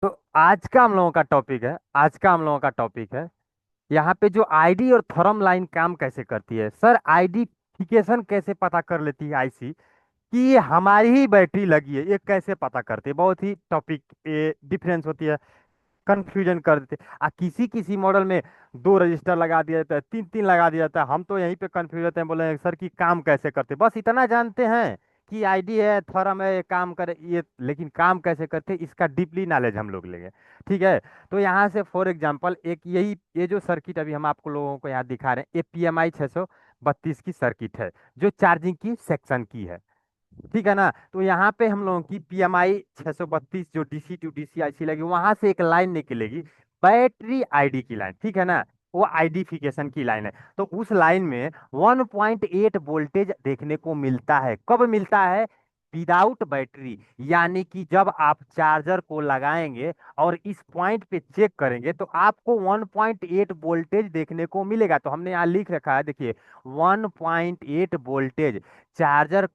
तो आज का हम लोगों का टॉपिक है यहाँ पे जो आईडी और थर्म लाइन काम कैसे करती है। सर आइडेंटिफिकेशन कैसे पता कर लेती है आईसी कि ये हमारी ही बैटरी लगी है, ये कैसे पता करते हैं। बहुत ही टॉपिक डिफरेंस होती है, कंफ्यूजन कर देते हैं। किसी किसी मॉडल में दो रजिस्टर लगा दिया जाता है, तीन तीन लगा दिया जाता है। हम तो यहीं पे कंफ्यूज होते हैं, बोले सर कि काम कैसे करते हैं? बस इतना जानते हैं कि आईडी है, थ्योरम है, ये काम करे ये, लेकिन काम कैसे करते हैं इसका डीपली नॉलेज हम लोग लेंगे। ठीक है। तो यहाँ से फॉर एग्जांपल एक यही ये जो सर्किट अभी हम आपको लोगों को यहाँ दिखा रहे हैं, ये PMI 632 की सर्किट है, जो चार्जिंग की सेक्शन की है। ठीक है ना। तो यहाँ पे हम लोगों की PMI 632 जो DC टू DC आईसी लगी, वहां से एक लाइन निकलेगी, बैटरी आईडी की लाइन। ठीक है ना। वो आइडेंटिफिकेशन की लाइन है। तो उस लाइन में 1.8 वोल्टेज देखने को मिलता है। कब मिलता है? विदाउट बैटरी, यानी कि जब आप चार्जर को लगाएंगे और इस पॉइंट पे चेक करेंगे तो आपको 1.8 वोल्टेज देखने को मिलेगा। तो हमने यहाँ लिख रखा है, देखिए, 1.8 voltage. Charger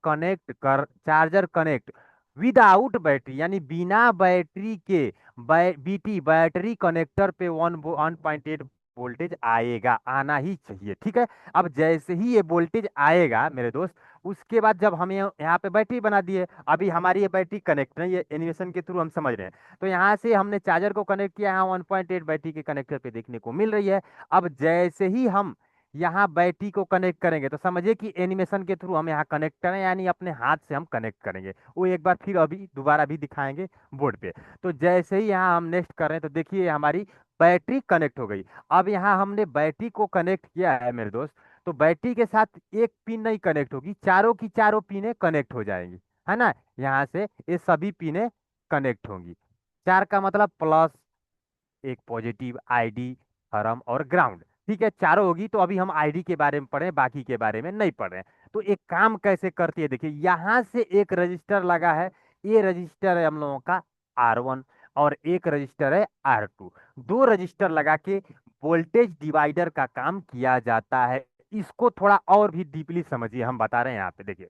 connect without battery, यानी बिना बैटरी के, बीटी बैटरी कनेक्टर पे 1.8 वोल्टेज आएगा, आना ही चाहिए। ठीक है। अब जैसे ही ये वोल्टेज आएगा मेरे दोस्त, उसके बाद जब हम यहाँ पे बैटरी बना दिए, अभी हमारी ये बैटरी कनेक्ट है, ये एनिमेशन के थ्रू हम समझ रहे हैं। तो यहाँ से हमने चार्जर को कनेक्ट किया, यहाँ 1.8 बैटरी के कनेक्टर पे देखने को मिल रही है। अब जैसे ही हम यहाँ बैटरी को कनेक्ट करेंगे तो समझिए कि एनिमेशन के थ्रू हम यहाँ कनेक्ट करें, यानी अपने हाथ से हम कनेक्ट करेंगे। वो एक बार फिर अभी दोबारा भी दिखाएंगे बोर्ड पे। तो जैसे ही यहाँ हम नेक्स्ट कर रहे हैं तो देखिए हमारी बैटरी कनेक्ट हो गई। अब यहाँ हमने बैटरी को कनेक्ट किया है मेरे दोस्त, तो बैटरी के साथ एक पिन नहीं कनेक्ट होगी, चारों की चारों पिनें कनेक्ट हो जाएंगी, है ना। यहाँ से ये सभी पिनें कनेक्ट होंगी। चार का मतलब प्लस, एक पॉजिटिव, आईडी, हरम और ग्राउंड। ठीक है, चारों होगी। तो अभी हम आईडी के बारे में पढ़े, बाकी के बारे में नहीं पढ़ रहे हैं। तो एक काम कैसे करती है, देखिए यहां से एक रजिस्टर लगा है, ये रजिस्टर है हम लोगों का R1, और एक रजिस्टर है R2। दो रजिस्टर लगा के वोल्टेज डिवाइडर का काम किया जाता है। इसको थोड़ा और भी डीपली समझिए, हम बता रहे हैं यहाँ पे, देखिए।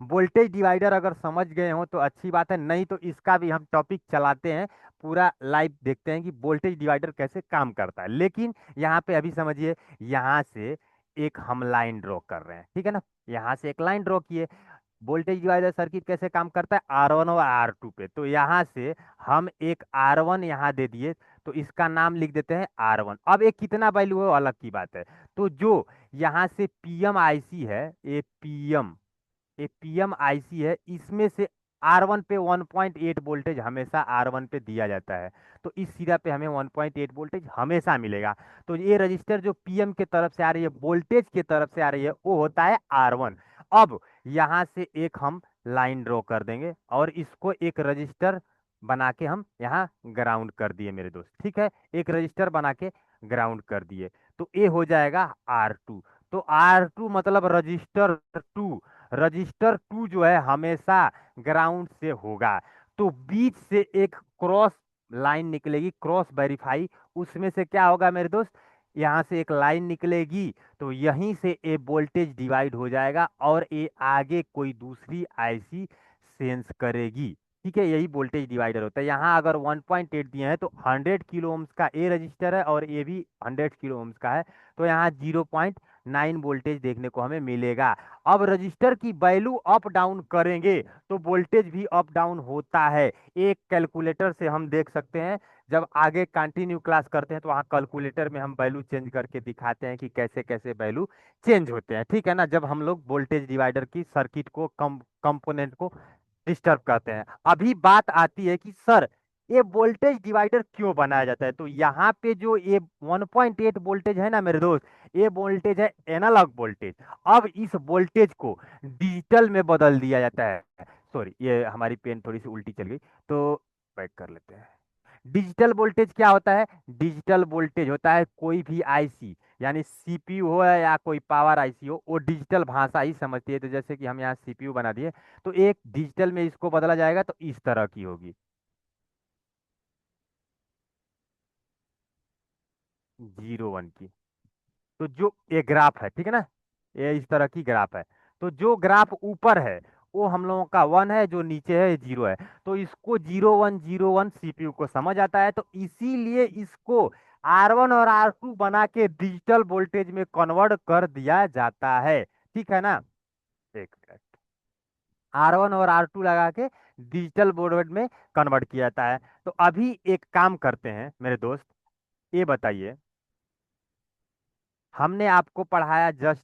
वोल्टेज डिवाइडर अगर समझ गए हो तो अच्छी बात है, नहीं तो इसका भी हम टॉपिक चलाते हैं, पूरा लाइव देखते हैं कि वोल्टेज डिवाइडर कैसे काम करता है। लेकिन यहाँ पे अभी समझिए, यहाँ से एक हम लाइन ड्रॉ कर रहे हैं, ठीक है ना। यहाँ से एक लाइन ड्रॉ किए। वोल्टेज डिवाइडर सर्किट कैसे काम करता है? R1 और R2 पे। तो यहाँ से हम एक R1 यहाँ दे दिए, तो इसका नाम लिख देते हैं R1। अब एक कितना वैल्यू है वो अलग की बात है। तो जो यहाँ से PMIC है, ये PMIC है, इसमें से R1 पे 1.8 वोल्टेज हमेशा R1 पे दिया जाता है। तो इस सिरा पे हमें 1.8 वोल्टेज हमेशा मिलेगा। तो ये रजिस्टर जो PM के तरफ से आ रही है, वोल्टेज के तरफ से आ रही है, वो होता है R1। अब यहाँ से एक हम लाइन ड्रॉ कर देंगे और इसको एक रजिस्टर बना के हम यहाँ ग्राउंड कर दिए मेरे दोस्त। ठीक है, एक रजिस्टर बना के ग्राउंड कर दिए। तो ये हो जाएगा R2। तो R2 मतलब रजिस्टर 2। रजिस्टर 2 जो है हमेशा ग्राउंड से होगा। तो बीच से एक क्रॉस लाइन निकलेगी, क्रॉस वेरीफाई। उसमें से क्या होगा मेरे दोस्त? यहाँ से एक लाइन निकलेगी, तो यहीं से ये वोल्टेज डिवाइड हो जाएगा और ये आगे कोई दूसरी आईसी सेंस करेगी। ठीक है, यही वोल्टेज डिवाइडर होता है। यहाँ अगर 1.8 दिए हैं तो 100 किलो ओम्स का ए रजिस्टर है और ये भी 100 किलो ओम्स का है। तो यहाँ 0.9 वोल्टेज देखने को हमें मिलेगा। अब रजिस्टर की वैल्यू अप डाउन करेंगे तो वोल्टेज भी अप डाउन होता है। एक कैलकुलेटर से हम देख सकते हैं, जब आगे कंटिन्यू क्लास करते हैं तो वहाँ कैलकुलेटर में हम वैल्यू चेंज करके दिखाते हैं कि कैसे कैसे वैल्यू चेंज होते हैं। ठीक है ना, जब हम लोग वोल्टेज डिवाइडर की सर्किट को कंपोनेंट को डिस्टर्ब करते हैं। अभी बात आती है कि सर ये वोल्टेज डिवाइडर क्यों बनाया जाता है? तो यहाँ पे जो ये 1.8 वोल्टेज है ना मेरे दोस्त, ये वोल्टेज है एनालॉग वोल्टेज। अब इस वोल्टेज को डिजिटल में बदल दिया जाता है। सॉरी, ये हमारी पेन थोड़ी सी उल्टी चल गई, तो बैक कर लेते हैं। डिजिटल वोल्टेज क्या होता है? डिजिटल वोल्टेज होता है कोई भी आईसी, यानी CPU हो या कोई पावर आईसी हो, वो डिजिटल भाषा ही समझती है। तो जैसे कि हम यहाँ CPU बना दिए, तो एक डिजिटल में इसको बदला जाएगा तो इस तरह की होगी, 0 1 की। तो जो ये ग्राफ है, ठीक है ना, ये इस तरह की ग्राफ है। तो जो ग्राफ ऊपर है वो हम लोगों का 1 है, जो नीचे है 0 है। तो इसको 0101 सीपीयू को समझ आता है, तो इसीलिए इसको R1 और R2 बना के डिजिटल वोल्टेज में कन्वर्ट कर दिया जाता है। ठीक है ना। एक मिनट। R1 और R2 लगा के डिजिटल बोर्ड में कन्वर्ट किया जाता है। तो अभी एक काम करते हैं मेरे दोस्त, ये बताइए, हमने आपको पढ़ाया जस्ट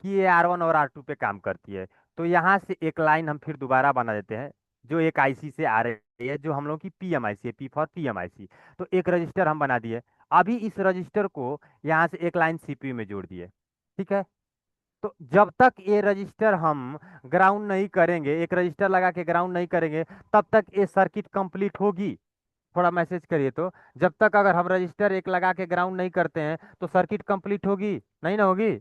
कि ये R1 और R2 पे काम करती है। तो यहाँ से एक लाइन हम फिर दोबारा बना देते हैं, जो एक आईसी से आ रही है, जो हम लोग की पीएमआईसी है, पी फॉर पीएमआईसी। तो एक रजिस्टर हम बना दिए। अभी इस रजिस्टर को यहाँ से एक लाइन सीपीयू में जोड़ दिए। ठीक है। तो जब तक ये रजिस्टर हम ग्राउंड नहीं करेंगे, एक रजिस्टर लगा के ग्राउंड नहीं करेंगे, तब तक ये सर्किट कंप्लीट होगी। थोड़ा मैसेज करिए तो। जब तक अगर हम रजिस्टर एक लगा के ग्राउंड नहीं करते हैं तो सर्किट कंप्लीट होगी नहीं ना होगी?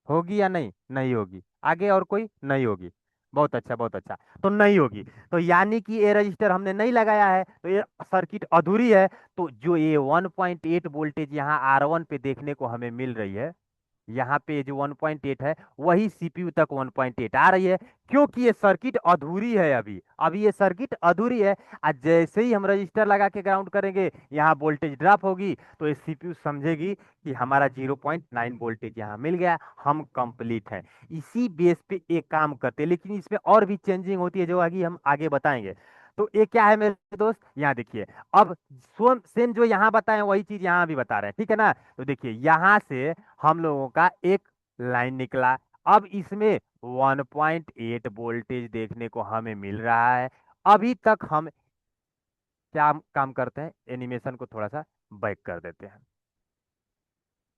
होगी या नहीं? नहीं होगी। आगे और कोई नहीं होगी। बहुत अच्छा, बहुत अच्छा। तो नहीं होगी। तो यानी कि ये रजिस्टर हमने नहीं लगाया है, तो ये सर्किट अधूरी है। तो जो ये 1.8 वोल्टेज यहाँ R1 पे देखने को हमें मिल रही है, यहाँ पे जो 1.8 है, वही सीपीयू तक 1.8 आ रही है, क्योंकि ये सर्किट अधूरी है। अभी अभी ये सर्किट अधूरी है। आज जैसे ही हम रजिस्टर लगा के ग्राउंड करेंगे, यहाँ वोल्टेज ड्रॉप होगी, तो ये सीपीयू समझेगी कि हमारा 0.9 वोल्टेज यहाँ मिल गया, हम कंप्लीट हैं। इसी बेस पे एक काम करते हैं, लेकिन इसमें और भी चेंजिंग होती है, जो आगे हम आगे बताएंगे। तो ये क्या है मेरे दोस्त, यहाँ देखिए। अब स्वयं सेम जो यहाँ बताए वही चीज यहाँ भी बता रहे हैं, ठीक है ना। तो देखिए यहाँ से हम लोगों का एक लाइन निकला। अब इसमें 1.8 वोल्टेज देखने को हमें मिल रहा है। अभी तक हम क्या काम करते हैं, एनिमेशन को थोड़ा सा बैक कर देते हैं।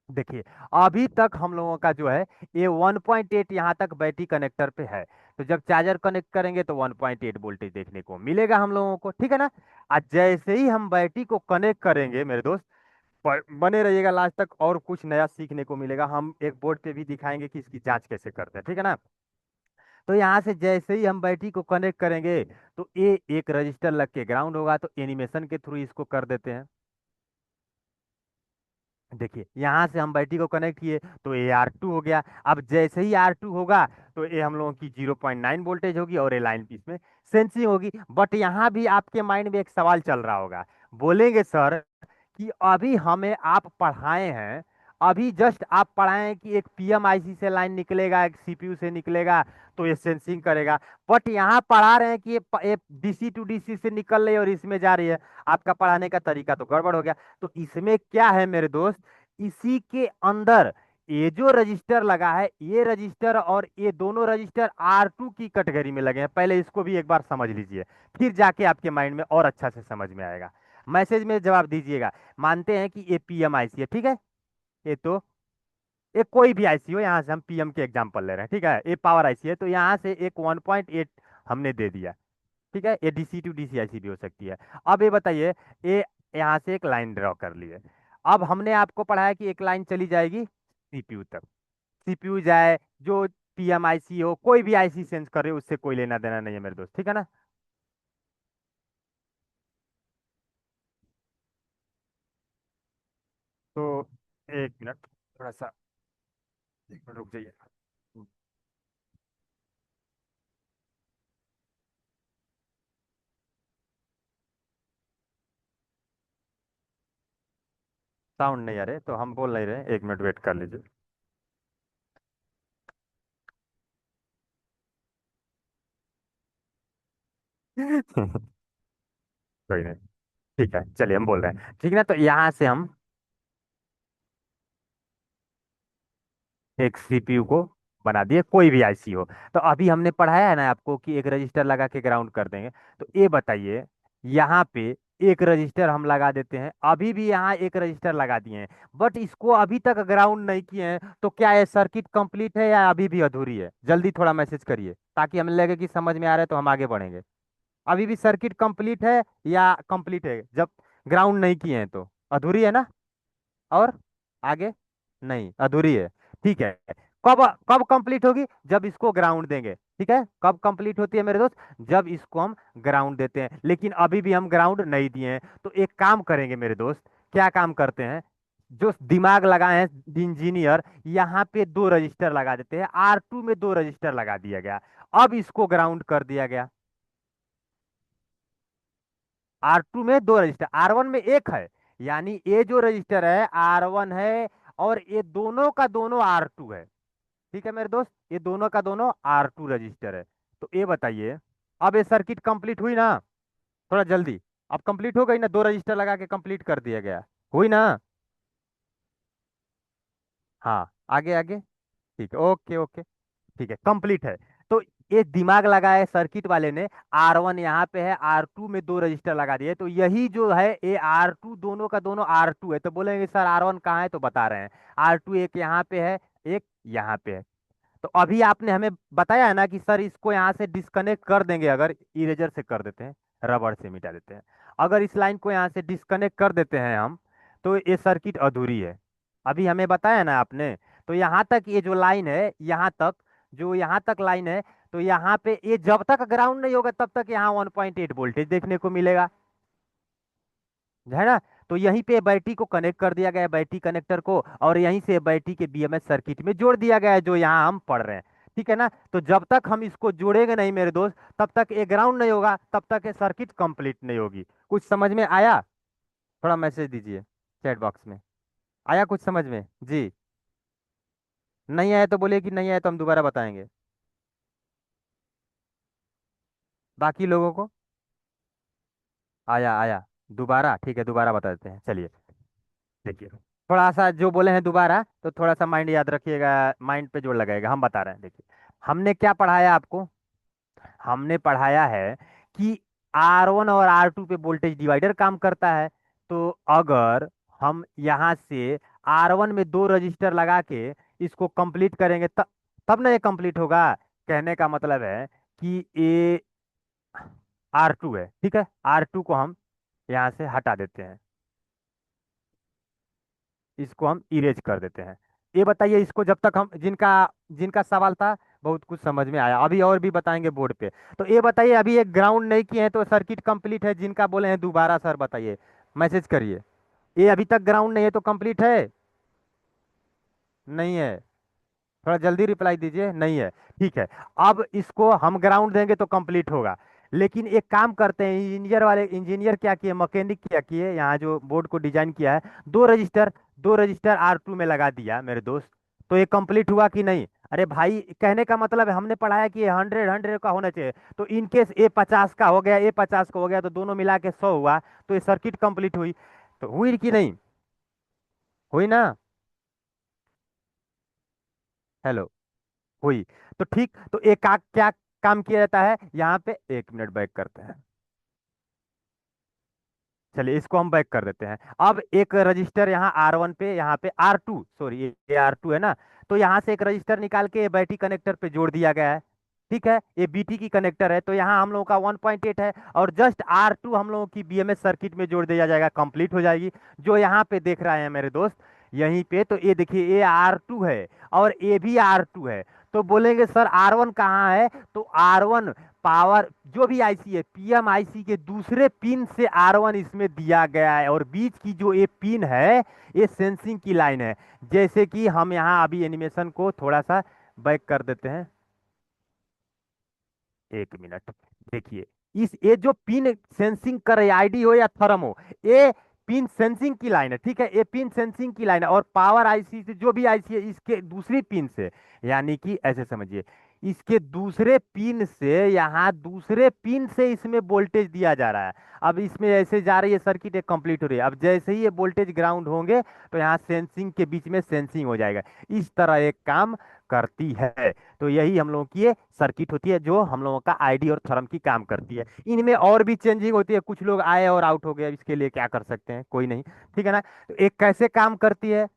देखिए, अभी तक हम लोगों का जो है ये 1.8 यहाँ तक बैटरी कनेक्टर पे है। तो जब चार्जर कनेक्ट करेंगे तो 1.8 वोल्टेज देखने को मिलेगा हम लोगों को, ठीक है ना। आज जैसे ही हम बैटरी को कनेक्ट करेंगे मेरे दोस्त, बने रहिएगा लास्ट तक, और कुछ नया सीखने को मिलेगा। हम एक बोर्ड पे भी दिखाएंगे कि इसकी जांच कैसे करते हैं, ठीक है ना। तो यहाँ से जैसे ही हम बैटरी को कनेक्ट करेंगे, तो ये एक रजिस्टर लग के ग्राउंड होगा। तो एनिमेशन के थ्रू इसको कर देते हैं। देखिए यहाँ से हम बैटरी को कनेक्ट किए, तो ये R2 हो गया। अब जैसे ही R2 होगा, तो ये हम लोगों की 0.9 वोल्टेज होगी, और ये लाइन पीस में सेंसिंग होगी। बट यहाँ भी आपके माइंड में एक सवाल चल रहा होगा, बोलेंगे सर कि अभी हमें आप पढ़ाए हैं, अभी जस्ट आप पढ़ाए हैं कि एक पीएमआईसी से लाइन निकलेगा, एक सीपीयू से निकलेगा, तो ये सेंसिंग करेगा। बट यहाँ पढ़ा रहे हैं कि ये डीसी टू डीसी से निकल रही है और इसमें जा रही है। आपका पढ़ाने का तरीका तो गड़बड़ हो गया। तो इसमें क्या है मेरे दोस्त, इसी के अंदर ये जो रजिस्टर लगा है, ये रजिस्टर और ये दोनों रजिस्टर R2 की कैटेगरी में लगे हैं। पहले इसको भी एक बार समझ लीजिए, फिर जाके आपके माइंड में और अच्छा से समझ में आएगा। मैसेज में जवाब दीजिएगा। मानते हैं कि ये पीएमआईसी है, ठीक है। ये तो ये कोई भी आईसी हो, यहाँ से हम पीएम के एग्जांपल ले रहे हैं, ठीक है। ये पावर आईसी है, तो यहाँ से एक 1.8 हमने दे दिया, ठीक है। ये डीसी टू डीसी आईसी भी हो सकती है। अब ये बताइए, ये यहाँ से एक लाइन ड्रॉ कर लिए। अब हमने आपको पढ़ाया कि एक लाइन चली जाएगी सीपीयू तक। सीपीयू जाए, जो पीएमआईसी हो, कोई भी आईसी सेंस करे, उससे कोई लेना देना नहीं है मेरे दोस्त, ठीक है ना। तो एक मिनट, थोड़ा सा, एक मिनट रुक जाइए। साउंड नहीं आ रहे, तो हम बोल नहीं रहे, एक मिनट वेट कर लीजिए। कोई नहीं, ठीक है, चलिए हम बोल रहे हैं, ठीक है ना। तो यहाँ से हम एक सीपीयू को बना दिए, कोई भी आईसी हो। तो अभी हमने पढ़ाया है ना आपको कि एक रजिस्टर लगा के ग्राउंड कर देंगे। तो ये बताइए, यहाँ पे एक रजिस्टर हम लगा देते हैं, अभी भी यहाँ एक रजिस्टर लगा दिए हैं, बट इसको अभी तक ग्राउंड नहीं किए हैं। तो क्या ये सर्किट कंप्लीट है या अभी भी अधूरी है? जल्दी थोड़ा मैसेज करिए, ताकि हमें लगे कि समझ में आ रहा है, तो हम आगे बढ़ेंगे। अभी भी सर्किट कंप्लीट है या कंप्लीट है? जब ग्राउंड नहीं किए हैं तो अधूरी है ना। और आगे नहीं, अधूरी है। ठीक है। कब कब कंप्लीट होगी? जब इसको ग्राउंड देंगे, ठीक है। कब कंप्लीट होती है मेरे दोस्त? जब इसको हम ग्राउंड देते हैं। लेकिन अभी भी हम ग्राउंड नहीं दिए हैं। तो एक काम करेंगे मेरे दोस्त, क्या काम करते हैं, जो दिमाग लगाए हैं इंजीनियर, यहाँ पे दो रजिस्टर लगा देते हैं, R2 में दो रजिस्टर लगा दिया गया। अब इसको ग्राउंड कर दिया गया। R2 में दो रजिस्टर, R1 में एक है, यानी ये जो रजिस्टर है R1 है, और ये दोनों का दोनों R2 है। ठीक है मेरे दोस्त, ये दोनों का दोनों R2 रजिस्टर है। तो ये बताइए, अब ये सर्किट कंप्लीट हुई ना? थोड़ा जल्दी। अब कंप्लीट हो गई ना, दो रजिस्टर लगा के कंप्लीट कर दिया गया, हुई ना? हाँ, आगे आगे। ठीक है, ओके ओके। ठीक है, कंप्लीट है। तो ये दिमाग लगाए सर्किट वाले ने, R1 यहाँ पे है, R2 में दो रजिस्टर लगा दिए, तो यही जो है ये R2 दोनों का दोनों R2 है। तो बोलेंगे सर R1 कहाँ है, तो बता रहे हैं, R2 एक यहाँ पे है, एक यहाँ पे है। तो अभी आपने हमें बताया है ना कि सर इसको यहाँ से डिस्कनेक्ट कर देंगे, अगर इरेजर से कर देते हैं, रबड़ से मिटा देते हैं, अगर इस लाइन को यहाँ से डिस्कनेक्ट कर देते हैं हम, तो ये सर्किट अधूरी है। अभी हमें बताया ना आपने। तो यहाँ तक ये जो लाइन है, यहाँ तक, जो यहाँ तक लाइन है, तो यहाँ पे ये जब तक ग्राउंड नहीं होगा तब तक यहाँ 1.8 वोल्टेज देखने को मिलेगा, है ना? तो यहीं पे बैटरी को कनेक्ट कर दिया गया है, बैटरी कनेक्टर को, और यहीं से बैटरी के BMS सर्किट में जोड़ दिया गया है, जो यहाँ हम पढ़ रहे हैं। ठीक है ना? तो जब तक हम इसको जोड़ेंगे नहीं मेरे दोस्त, तब तक ये ग्राउंड नहीं होगा, तब तक ये सर्किट कंप्लीट नहीं होगी। कुछ समझ में आया? थोड़ा मैसेज दीजिए चैट बॉक्स में। आया कुछ समझ में जी? नहीं आया तो बोलिए कि नहीं आया, तो हम दोबारा बताएंगे बाकी लोगों को। आया आया, दोबारा? ठीक है, दोबारा बता देते हैं, चलिए। देखिए, थोड़ा सा जो बोले हैं दोबारा, तो थोड़ा सा माइंड याद रखिएगा, माइंड पे जोर लगाएगा। हम बता रहे हैं, देखिए, हमने क्या पढ़ाया आपको? हमने पढ़ाया है कि R1 और R2 पे वोल्टेज डिवाइडर काम करता है। तो अगर हम यहाँ से R1 में दो रजिस्टर लगा के इसको कंप्लीट करेंगे, तब तब ना ये कंप्लीट होगा। कहने का मतलब है कि ये R2 है, ठीक है, R2 को हम यहाँ से हटा देते हैं, इसको हम इरेज कर देते हैं। ये बताइए, इसको जब तक हम, जिनका जिनका सवाल था, बहुत कुछ समझ में आया, अभी और भी बताएंगे बोर्ड पे। तो ये बताइए, अभी एक ग्राउंड नहीं किए हैं तो सर्किट कंप्लीट है? जिनका बोले हैं दोबारा सर बताइए, मैसेज करिए। ये अभी तक ग्राउंड नहीं है तो कंप्लीट है? नहीं है? थोड़ा जल्दी रिप्लाई दीजिए, नहीं है। ठीक है, अब इसको हम ग्राउंड देंगे तो कंप्लीट होगा। लेकिन एक काम करते हैं, इंजीनियर क्या किए, मैकेनिक क्या किए, यहाँ जो बोर्ड को डिजाइन किया है, दो रजिस्टर R2 में लगा दिया मेरे दोस्त। तो ये कंप्लीट हुआ कि नहीं? अरे भाई, कहने का मतलब है, हमने पढ़ाया कि 100 का होना चाहिए। तो इनकेस A50 का हो गया, A50 का हो गया, तो दोनों मिला के 100 हुआ, तो ये सर्किट कंप्लीट हुई। तो हुई कि नहीं? हुई ना? हेलो? हुई। तो ठीक, तो एक क्या काम किया जाता है यहाँ पे? 1 मिनट बैक करते हैं, चलिए इसको हम बैक कर देते हैं। अब एक रजिस्टर यहाँ R1 पे, यहाँ पे R2, सॉरी ये R2 है ना, तो यहाँ से एक रजिस्टर निकाल के बैटरी कनेक्टर पे जोड़ दिया गया है। ठीक है, ये BT की कनेक्टर है, तो यहाँ हम लोगों का 1.8 है, और जस्ट R2 हम लोगों की BMS सर्किट में जोड़ दिया जाएगा, कंप्लीट हो जाएगी। जो यहाँ पे देख रहे हैं मेरे दोस्त, यहीं पे, तो ये देखिए, ये R2 है और ये भी R2 है। तो बोलेंगे सर R1 कहाँ है? तो R1 पावर, जो भी IC है, PMIC के दूसरे पिन से R1 इसमें दिया गया है, और बीच की जो ये पिन है, ये सेंसिंग की लाइन है। जैसे कि हम यहाँ अभी एनिमेशन को थोड़ा सा बैक कर देते हैं, 1 मिनट। देखिए, इस ये जो पिन सेंसिंग कर रही है, ID हो या थर्म हो, ये पिन सेंसिंग की लाइन है। ठीक है, ये पिन सेंसिंग की लाइन है, और पावर IC से, जो भी IC है, इसके दूसरी पिन से, यानी कि ऐसे समझिए, इसके दूसरे पिन से, यहाँ दूसरे पिन से इसमें वोल्टेज दिया जा रहा है। अब इसमें ऐसे जा रही है सर्किट, एक कंप्लीट हो रही है। अब जैसे ही ये वोल्टेज ग्राउंड होंगे, तो यहाँ सेंसिंग के बीच में सेंसिंग हो जाएगा। इस तरह एक काम करती है। तो यही हम लोगों की ये सर्किट होती है, जो हम लोगों का ID और थर्म की काम करती है। इनमें और भी चेंजिंग होती है, कुछ लोग आए और आउट हो गए, इसके लिए क्या कर सकते हैं, कोई नहीं। ठीक है ना? तो एक कैसे काम करती है,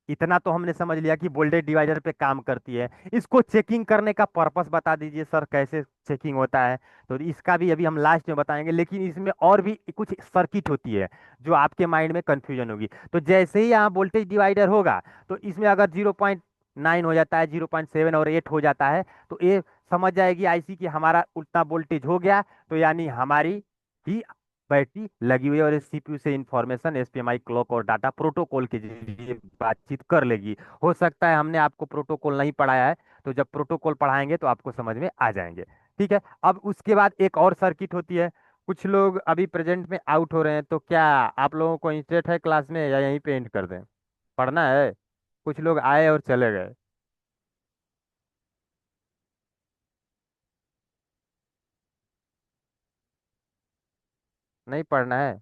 इतना तो हमने समझ लिया कि वोल्टेज डिवाइडर पे काम करती है। इसको चेकिंग करने का पर्पस बता दीजिए सर, कैसे चेकिंग होता है? तो इसका भी अभी हम लास्ट में बताएंगे, लेकिन इसमें और भी कुछ सर्किट होती है जो आपके माइंड में कंफ्यूजन होगी। तो जैसे ही यहाँ वोल्टेज डिवाइडर होगा, तो इसमें अगर 0.9 हो जाता है, 0.7 और 8 हो जाता है, तो ये समझ जाएगी IC कि हमारा उतना वोल्टेज हो गया, तो यानी हमारी ही बैटरी लगी हुई है और इस सीपीयू से इंफॉर्मेशन एसपीएमआई क्लॉक और डाटा प्रोटोकॉल के जरिए बातचीत कर लेगी। हो सकता है हमने आपको प्रोटोकॉल नहीं पढ़ाया है, तो जब प्रोटोकॉल पढ़ाएंगे तो आपको समझ में आ जाएंगे। ठीक है। अब उसके बाद एक और सर्किट होती है। कुछ लोग अभी प्रेजेंट में आउट हो रहे हैं, तो क्या आप लोगों को इंटरेस्ट है क्लास में, या यहीं पे एंड कर दें? पढ़ना है? कुछ लोग आए और चले गए। नहीं पढ़ना है?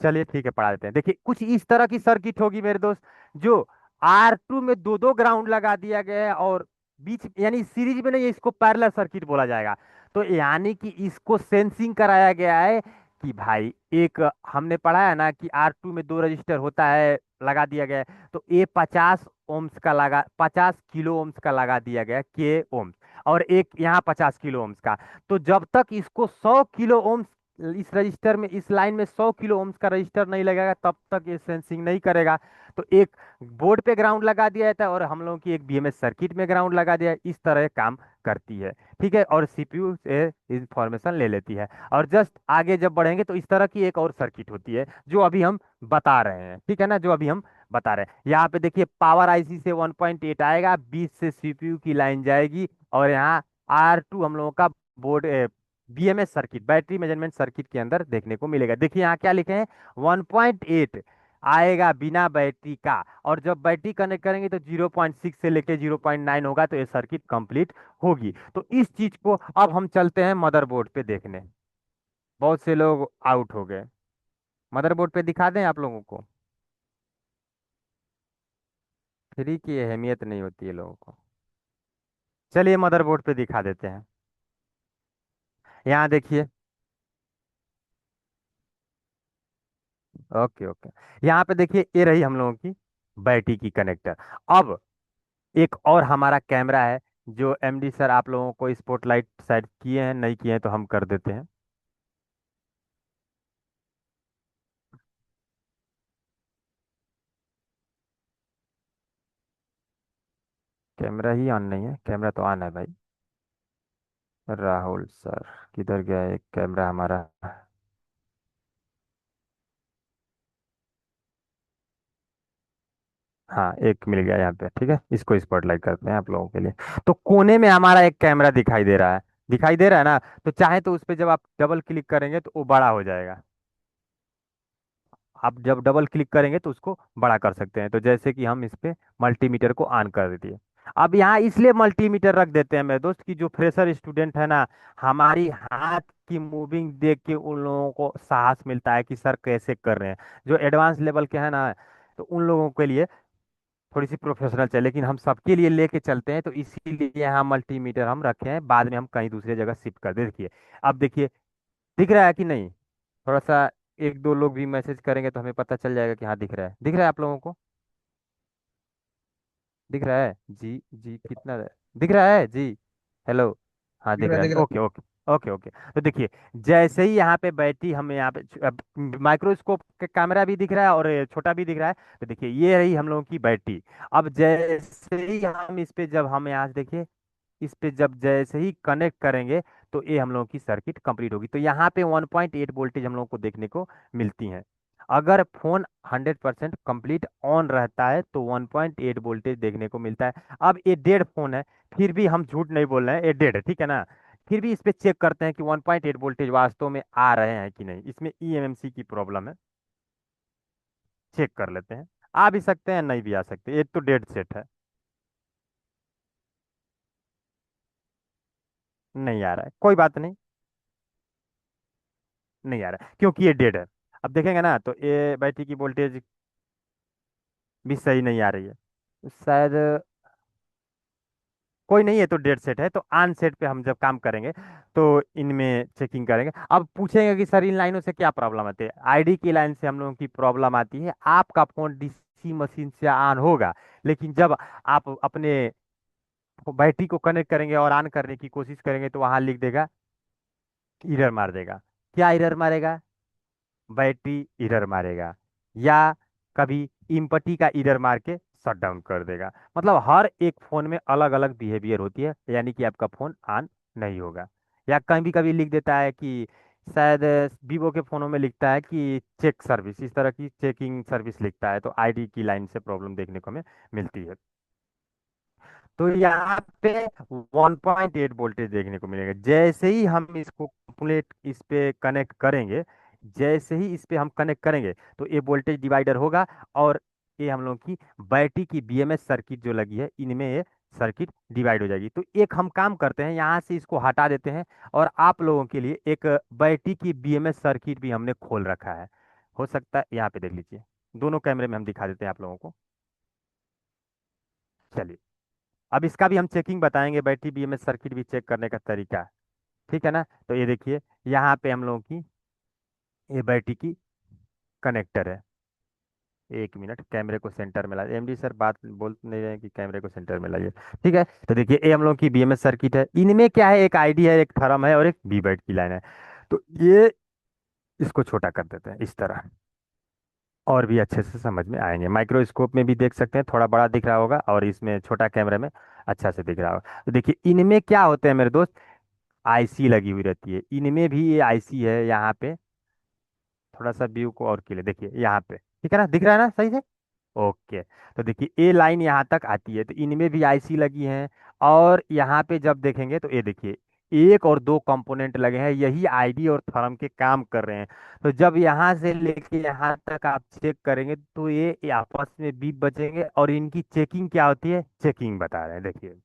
चलिए ठीक है, पढ़ा देते हैं। देखिए कुछ इस तरह की सर्किट होगी मेरे दोस्त, जो R2 में दो दो ग्राउंड लगा दिया गया है, और बीच यानी सीरीज में नहीं है, इसको पैरेलल सर्किट बोला जाएगा। तो यानी कि इसको सेंसिंग कराया गया है कि भाई एक, हमने पढ़ा है ना कि R2 में दो रजिस्टर होता है, लगा दिया गया है। तो ये 50 ओम्स का लगा, 50 किलो ओम्स का लगा दिया गया, के ओम्स, और एक यहाँ 50 किलो ओम्स का। तो जब तक इसको 100 किलो, इस रजिस्टर में, इस लाइन में 100 किलो ओम्स का रजिस्टर नहीं लगेगा, तब तक ये सेंसिंग नहीं करेगा। तो एक बोर्ड पे ग्राउंड लगा दिया जाता है, और हम लोगों की एक बीएमएस सर्किट में ग्राउंड लगा दिया है। इस तरह काम करती है। ठीक है। और सीपीयू से इंफॉर्मेशन ले लेती है। और जस्ट आगे जब बढ़ेंगे तो इस तरह की एक और सर्किट होती है, जो अभी हम बता रहे हैं। ठीक है ना, जो अभी हम बता रहे हैं। यहाँ पे देखिए पावर आईसी से 1.8 आएगा, 20 से सीपीयू की लाइन जाएगी, और यहाँ R2 हम लोगों का board, BMS circuit, battery measurement circuit के अंदर देखने को मिलेगा। देखिए यहाँ क्या लिखे हैं, 1.8 आएगा बिना बैटरी का, और जब बैटरी कनेक्ट करेंगे तो 0.6 से लेके 0.9 होगा, तो ये सर्किट कंप्लीट होगी। तो इस चीज को अब हम चलते हैं मदरबोर्ड पे देखने। बहुत से लोग आउट हो गए। मदरबोर्ड पे दिखा दें आप लोगों को? फ्री की अहमियत नहीं होती है लोगों को। चलिए मदरबोर्ड पे दिखा देते हैं। यहाँ देखिए। Okay okay. यहाँ पे देखिए, ये रही हम लोगों की बैटरी की कनेक्टर। अब एक और हमारा कैमरा है, जो एमडी सर आप लोगों को स्पॉटलाइट शायद किए हैं, नहीं किए हैं तो हम कर देते हैं। कैमरा ही ऑन नहीं है? कैमरा तो ऑन है भाई। राहुल सर, किधर गया एक कैमरा हमारा? हाँ, एक मिल गया यहाँ पे। ठीक है, इसको स्पॉटलाइट करते हैं आप लोगों के लिए। तो कोने में हमारा एक कैमरा दिखाई दे रहा है। दिखाई दे रहा है ना? तो चाहे तो उस पर जब आप डबल क्लिक करेंगे तो वो बड़ा हो जाएगा। आप जब डबल क्लिक करेंगे तो उसको बड़ा कर सकते हैं। तो जैसे कि हम इस पे मल्टीमीटर को ऑन कर दिए। अब यहाँ इसलिए मल्टीमीटर रख देते हैं मेरे दोस्त, कि जो फ्रेशर स्टूडेंट है ना, हमारी हाथ की मूविंग देख के उन लोगों को साहस मिलता है कि सर कैसे कर रहे हैं। जो एडवांस लेवल के हैं ना, तो उन लोगों के लिए थोड़ी सी प्रोफेशनल चाहिए, लेकिन हम सबके लिए लेके चलते हैं, तो इसीलिए यहाँ मल्टीमीटर हम रखे हैं। बाद में हम कहीं दूसरी जगह शिफ्ट कर दे। देखिए, अब देखिए, दिख रहा है कि नहीं? थोड़ा सा एक दो लोग भी मैसेज करेंगे तो हमें पता चल जाएगा कि हाँ दिख रहा है। दिख रहा है आप लोगों को? दिख रहा है जी? जी कितना दिख रहा है जी? हेलो? हाँ दिख दिख रहा है रहा दिख है। रहा ओके ओके। Okay okay. तो देखिए, जैसे ही यहाँ पे बैटरी, हमें यहाँ पे माइक्रोस्कोप का कैमरा भी दिख रहा है, और ये छोटा भी दिख रहा है। तो देखिए, ये रही हम लोगों की बैटरी। अब जैसे ही हम इस पे, जब हम यहाँ से देखिए, इस पे जब जैसे ही कनेक्ट करेंगे, तो ये हम लोगों की सर्किट कंप्लीट होगी। तो यहाँ पे 1.8 वोल्टेज हम लोगों को देखने को मिलती है। अगर फोन 100% कंप्लीट ऑन रहता है तो 1.8 वोल्टेज देखने को मिलता है। अब ये डेड फोन है, फिर भी हम झूठ नहीं बोल रहे हैं, ये डेड है, ठीक है ना? फिर भी इस पे चेक करते हैं कि 1.8 वोल्टेज वास्तव में आ रहे हैं कि नहीं। इसमें ईएमएमसी की प्रॉब्लम है। चेक कर लेते हैं। आ भी सकते हैं, नहीं भी आ सकते, ये तो डेड सेट है। नहीं आ रहा है, कोई बात नहीं। नहीं आ रहा है क्योंकि ये डेड है। अब देखेंगे ना, तो ये बैटरी की वोल्टेज भी सही नहीं आ रही है। शायद कोई नहीं है, तो डेड सेट है। तो ऑन सेट पे हम जब काम करेंगे तो इनमें चेकिंग करेंगे। अब पूछेंगे कि सर इन लाइनों से क्या प्रॉब्लम आती है? आईडी की लाइन से हम लोगों की प्रॉब्लम आती है। आपका फोन डीसी मशीन से ऑन होगा, लेकिन जब आप अपने बैटरी को कनेक्ट करेंगे और ऑन करने की कोशिश करेंगे, तो वहां लिख देगा, एरर मार देगा। क्या एरर मारेगा? बैटरी एरर मारेगा, या कभी इम्पटी का एरर मार के शट डाउन कर देगा। मतलब हर एक फोन में अलग अलग बिहेवियर होती है, यानी कि आपका फोन ऑन नहीं होगा। या कभी कभी लिख देता है कि शायद वीवो के फ़ोनों में लिखता है कि चेक सर्विस, इस तरह की चेकिंग सर्विस लिखता है, तो आईडी की लाइन से प्रॉब्लम देखने को हमें मिलती है। तो यहाँ पे 1.8 वोल्टेज देखने को मिलेगा। जैसे ही हम इसको कंप्लीट इस पे कनेक्ट करेंगे, जैसे ही इस पे हम कनेक्ट करेंगे तो ये वोल्टेज डिवाइडर होगा, और ये हम लोग की बैटरी की बीएमएस सर्किट जो लगी है इनमें ये सर्किट डिवाइड हो जाएगी। तो एक हम काम करते हैं, यहाँ से इसको हटा देते हैं, और आप लोगों के लिए एक बैटरी की बीएमएस सर्किट भी हमने खोल रखा है। हो सकता है यहाँ पे देख लीजिए, दोनों कैमरे में हम दिखा देते हैं आप लोगों को। चलिए, अब इसका भी हम चेकिंग बताएंगे, बैटरी बीएमएस सर्किट भी चेक करने का तरीका। ठीक है ना। तो ये देखिए, यहाँ पे हम लोगों की ये बैटरी की कनेक्टर है। एक मिनट, कैमरे को सेंटर में लाइए। एमडी सर बात बोल नहीं रहे हैं कि कैमरे को सेंटर में लाइए। ठीक है। तो देखिए, ये हम लोग की बीएमएस सर्किट है, इनमें क्या है, एक आईडी है, एक थर्म है, और एक वी बैट की लाइन है। तो ये इसको छोटा कर देते हैं इस तरह, और भी अच्छे से समझ में आएंगे। माइक्रोस्कोप में भी देख सकते हैं, थोड़ा बड़ा दिख रहा होगा, और इसमें छोटा कैमरे में अच्छा से दिख रहा होगा। तो देखिए, इनमें क्या होते हैं मेरे दोस्त, आईसी लगी हुई रहती है। इनमें भी ये आईसी है यहाँ पे। थोड़ा सा व्यू को और क्लियर देखिए यहाँ पे, ठीक है ना, दिख रहा है ना सही से। ओके। तो देखिए, ए लाइन यहाँ तक आती है, तो इनमें भी आईसी लगी हैं। और यहाँ पे जब देखेंगे तो ये देखिए, एक और दो कंपोनेंट लगे हैं, यही आईडी और थर्म के काम कर रहे हैं। तो जब यहाँ से लेके यहाँ तक आप चेक करेंगे तो ये आपस में बीप बचेंगे, और इनकी चेकिंग क्या होती है, चेकिंग बता रहे हैं। देखिए,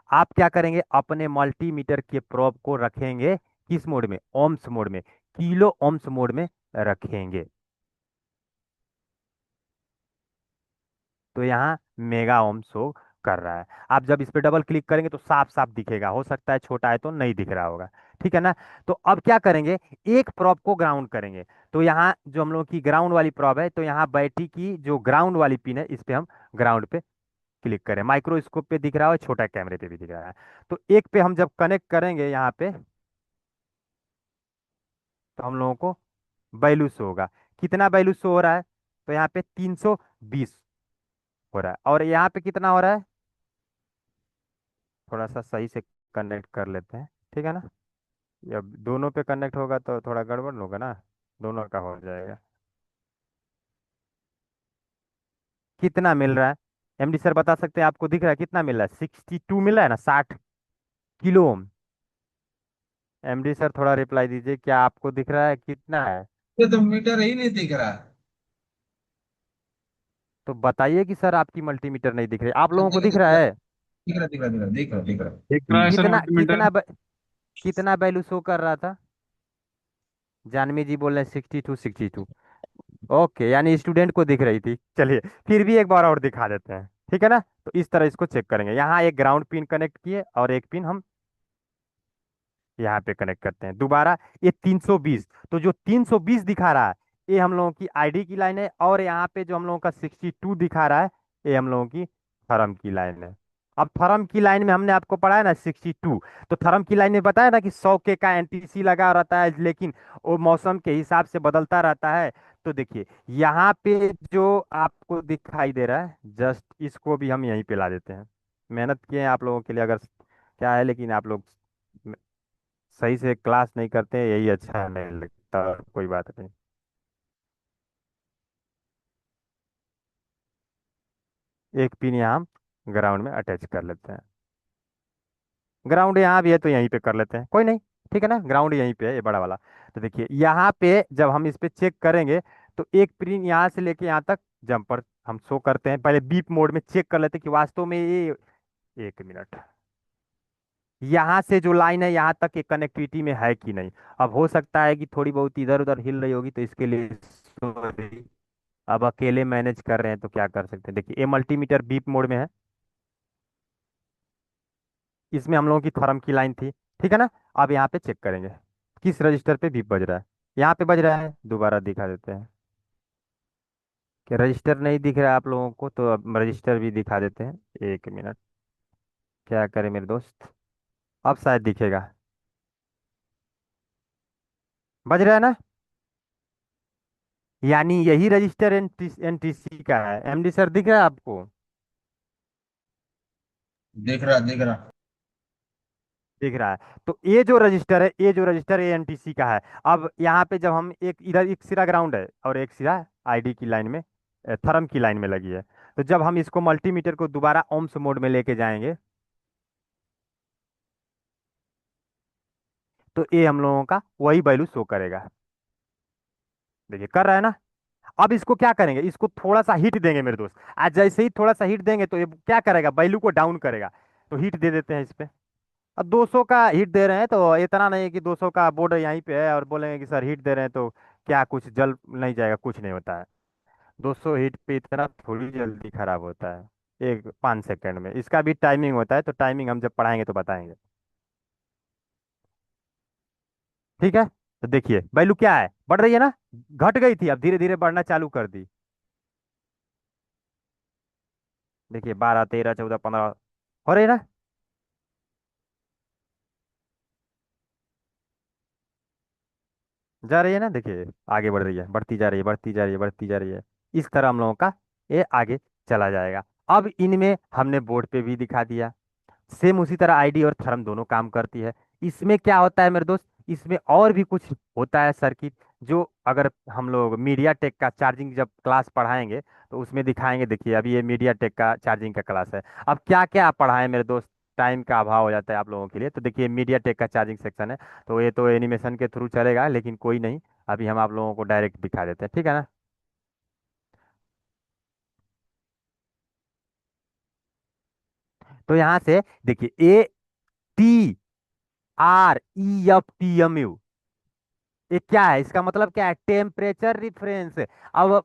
आप क्या करेंगे, अपने मल्टीमीटर के प्रोब को रखेंगे किस मोड में, ओम्स मोड में, किलो ओम्स मोड में रखेंगे। तो यहाँ मेगा ओम शो कर रहा है। आप जब इस पे डबल क्लिक करेंगे तो साफ साफ दिखेगा, हो सकता है छोटा है तो नहीं दिख रहा होगा। ठीक है ना। तो अब क्या करेंगे, एक प्रॉब को ग्राउंड करेंगे। तो यहाँ जो हम लोग की ग्राउंड वाली प्रॉब है, तो यहाँ बैटरी की जो ग्राउंड वाली पिन है, इस पे हम ग्राउंड पे क्लिक करें। माइक्रोस्कोप पे दिख रहा है, छोटा कैमरे पे भी दिख रहा है। तो एक पे हम जब कनेक्ट करेंगे यहाँ पे, तो हम लोगों को वैल्यू शो होगा। कितना वैल्यू शो हो रहा है, तो यहाँ पे 320 हो रहा है, और यहाँ पे कितना हो रहा है, थोड़ा सा सही से कनेक्ट कर लेते हैं। ठीक है ना। जब दोनों पे कनेक्ट होगा तो थोड़ा गड़बड़ होगा ना, दोनों का हो जाएगा। कितना मिल रहा है, एमडी सर बता सकते हैं, आपको दिख रहा है कितना मिल रहा है, 62 मिल रहा है ना, 60 किलो ओम। एमडी सर थोड़ा रिप्लाई दीजिए, क्या आपको दिख रहा है कितना है। ये तो मीटर ही नहीं दिख रहा। तो बताइए कि सर आपकी मल्टीमीटर नहीं दिख रही, आप हाँ, लोगों को दिख दिख रहा रहा दिख है। रहा दिख रहा दिख रहा दिख रहा दिख रहा दिख रहा है सर कितना मल्टीमीटर। कितना कितना वैल्यू शो कर रहा था, जानवी जी बोल रहे हैं 62 62। ओके, यानी स्टूडेंट को दिख रही थी। चलिए, फिर भी एक बार और दिखा देते हैं। ठीक है ना। तो इस तरह इसको चेक करेंगे, यहाँ एक ग्राउंड पिन कनेक्ट किए, और एक पिन हम यहाँ पे कनेक्ट करते हैं दोबारा। ये 320, तो जो 320 दिखा रहा है, ये हम लोगों की आईडी की लाइन है, और यहाँ पे जो हम लोगों का 62 दिखा रहा है, ये हम लोगों की थर्म की लाइन है। अब थर्म की लाइन में हमने आपको पढ़ा है ना 62, तो थर्म की लाइन में बताया ना कि 100 के का एनटीसी लगा रहता है, लेकिन वो मौसम के हिसाब से बदलता रहता है। तो देखिए, यहाँ पे जो आपको दिखाई दे रहा है, जस्ट इसको भी हम यहीं पे ला देते हैं। मेहनत किए हैं आप लोगों के लिए, अगर क्या है, लेकिन आप लोग सही से क्लास नहीं करते हैं, यही अच्छा नहीं लगता, और कोई बात नहीं। एक पिन यहाँ हम ग्राउंड में अटैच कर लेते हैं। ग्राउंड यहाँ भी है तो यहीं पे कर लेते हैं, कोई नहीं। ठीक है ना, ग्राउंड यहीं पे है, ये बड़ा वाला। तो देखिए, यहाँ पे जब हम इस पे चेक करेंगे, तो एक पिन यहाँ से लेके यहाँ तक जंपर हम शो करते हैं। पहले बीप मोड में चेक कर लेते हैं कि वास्तव में ये, एक मिनट, यहाँ से जो लाइन है यहाँ तक ये कनेक्टिविटी में है कि नहीं। अब हो सकता है कि थोड़ी बहुत इधर उधर हिल रही होगी, तो इसके लिए sorry। अब अकेले मैनेज कर रहे हैं तो क्या कर सकते हैं। देखिए, ये मल्टीमीटर बीप मोड में है, इसमें हम लोगों की थर्म की लाइन थी। ठीक है ना। अब यहाँ पे चेक करेंगे किस रजिस्टर पे बीप बज रहा है। यहाँ पे बज रहा है, दोबारा दिखा देते हैं कि रजिस्टर नहीं दिख रहा है आप लोगों को, तो अब रजिस्टर भी दिखा देते हैं। एक मिनट, क्या करें मेरे दोस्त, अब शायद दिखेगा। बज रहा है ना, यानी यही रजिस्टर एनटीसी का है। एमडी सर दिख रहा है आपको। दिख रहा दिख रहा। दिख रहा है। तो ये जो रजिस्टर है, ये जो रजिस्टर एएनटीसी का है। अब यहाँ पे जब हम एक इधर एक सिरा ग्राउंड है और एक सिरा आईडी की लाइन में, थर्म की लाइन में लगी है। तो जब हम इसको मल्टीमीटर को दोबारा ओम्स मोड में लेके जाएंगे, तो ये हम लोगों का वही वैल्यू शो करेगा। देखिए कर रहा है ना। अब इसको क्या करेंगे, इसको थोड़ा सा हीट देंगे मेरे दोस्त। आज जैसे ही थोड़ा सा हीट देंगे तो ये क्या करेगा, वैल्यू को डाउन करेगा। तो हीट दे देते हैं इस पे। अब 200 का हीट दे रहे हैं तो इतना नहीं है कि 200 का बोर्ड यहीं पे है और बोलेंगे कि सर हीट दे रहे हैं तो क्या कुछ जल नहीं जाएगा, कुछ नहीं होता है। 200 हीट पे इतना थोड़ी जल्दी खराब होता है, एक 5 सेकंड में। इसका भी टाइमिंग होता है, तो टाइमिंग हम जब पढ़ाएंगे तो बताएंगे। ठीक है। तो देखिए वैल्यू क्या है, बढ़ रही है ना। घट गई थी, अब धीरे धीरे बढ़ना चालू कर दी। देखिए 12 13 14 15 हो रही है ना। जा रही है ना, देखिए आगे बढ़ रही है, बढ़ती जा रही है, बढ़ती जा रही है, बढ़ती जा रही है। इस तरह हम लोगों का ये आगे चला जाएगा। अब इनमें हमने बोर्ड पे भी दिखा दिया। सेम उसी तरह आईडी और थर्म दोनों काम करती है। इसमें क्या होता है मेरे दोस्त, इसमें और भी कुछ होता है सर्किट, जो अगर हम लोग मीडिया टेक का चार्जिंग जब क्लास पढ़ाएंगे तो उसमें दिखाएंगे। देखिए अभी ये मीडिया टेक का चार्जिंग का क्लास है। अब क्या क्या पढ़ाएं मेरे दोस्त, टाइम का अभाव हो जाता है आप लोगों के लिए। तो देखिए मीडिया टेक का चार्जिंग सेक्शन है, तो ये तो एनिमेशन के थ्रू चलेगा, लेकिन कोई नहीं, अभी हम आप लोगों को डायरेक्ट दिखा देते हैं, ठीक है ना। तो यहाँ से देखिए ATREFTMU, ये क्या है, इसका मतलब क्या है, टेम्परेचर रिफरेंस। अब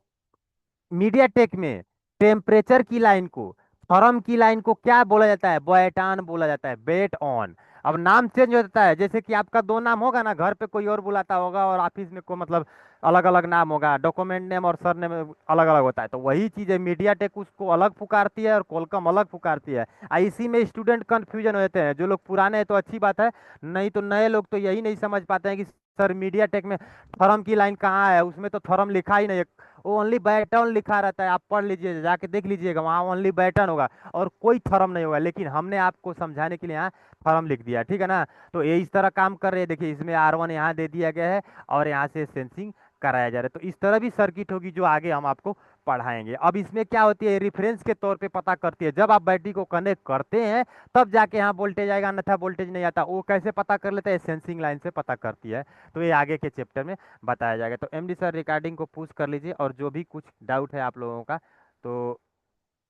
मीडिया टेक में टेम्परेचर की लाइन को, थर्म की लाइन को क्या बोला जाता है, बॉयटान बोला जाता है, बेट ऑन। अब नाम चेंज हो जाता है, जैसे कि आपका दो नाम होगा ना, घर पे कोई और बुलाता होगा और ऑफिस में को मतलब अलग अलग नाम होगा, डॉक्यूमेंट नेम और सर नेम अलग अलग होता है। तो वही चीज है, मीडिया टेक उसको अलग पुकारती है और कोलकम अलग पुकारती है। इसी में स्टूडेंट कंफ्यूजन होते हैं। जो लोग पुराने हैं तो अच्छी बात है, नहीं तो नए लोग तो यही नहीं समझ पाते हैं कि सर मीडिया टेक में थर्म की लाइन कहाँ है, उसमें तो थर्म लिखा ही नहीं है। वो ओनली बैटन लिखा रहता है, आप पढ़ लीजिए, जाके देख लीजिएगा, वहाँ ओनली बैटन होगा और कोई थर्म नहीं होगा। लेकिन हमने आपको समझाने के लिए यहाँ थर्म लिख दिया, ठीक है ना। तो ये इस तरह काम कर रहे हैं। देखिए इसमें R1 यहाँ दे दिया गया है और यहाँ से सेंसिंग कराया जा रहा है। तो इस तरह भी सर्किट होगी जो आगे हम आपको पढ़ाएंगे। अब इसमें क्या होती है, रेफरेंस के तौर पे पता करती है। जब आप बैटरी को कनेक्ट करते हैं तब जाके यहाँ वोल्टेज आएगा, अन्यथा वोल्टेज नहीं आता। वो कैसे पता कर लेते हैं, सेंसिंग लाइन से पता करती है। तो ये आगे के चैप्टर में बताया जाएगा। तो MD सर रिकॉर्डिंग को पूछ कर लीजिए, और जो भी कुछ डाउट है आप लोगों का तो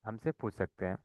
हमसे पूछ सकते हैं।